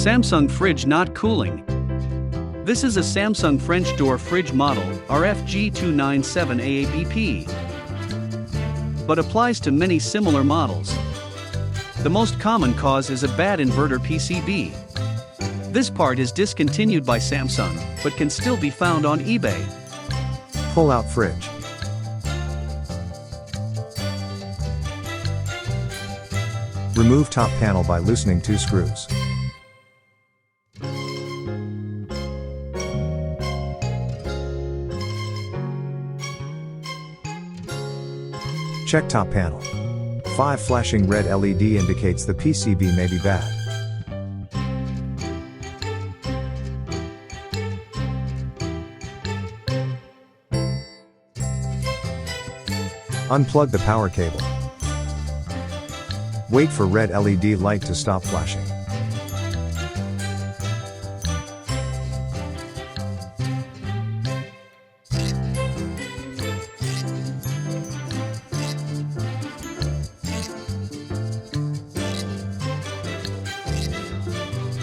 Samsung fridge not cooling. This is a Samsung French door fridge model, RFG297AABP, but applies to many similar models. The most common cause is a bad inverter PCB. This part is discontinued by Samsung, but can still be found on eBay. Pull-out fridge. Remove top panel by loosening 2 screws. Check top panel. 5 flashing red LED indicates the PCB may be bad. Unplug the power cable. Wait for red LED light to stop flashing.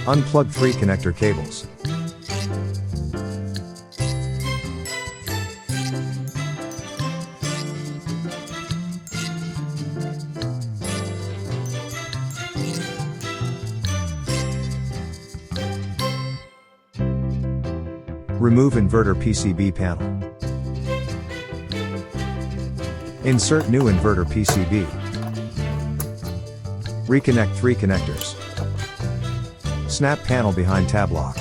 Unplug 3 connector cables. Remove inverter PCB panel. Insert new inverter PCB. Reconnect 3 connectors. Snap panel behind tab lock.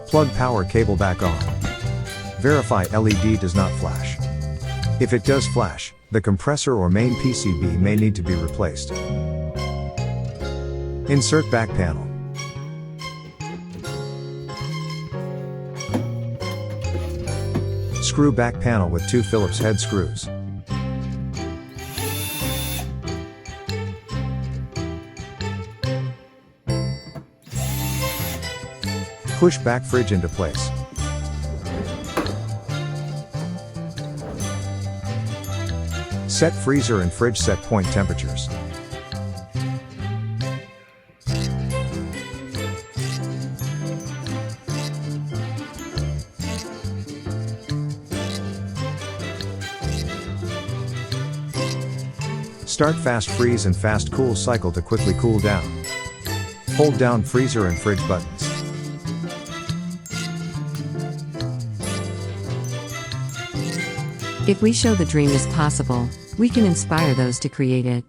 Plug power cable back on. Verify LED does not flash. If it does flash, the compressor or main PCB may need to be replaced. Insert back panel. Screw back panel with 2 Phillips head screws. Push back fridge into place. Set freezer and fridge set point temperatures. Start fast freeze and fast cool cycle to quickly cool down. Hold down freezer and fridge buttons. If we show the dream is possible, we can inspire those to create it.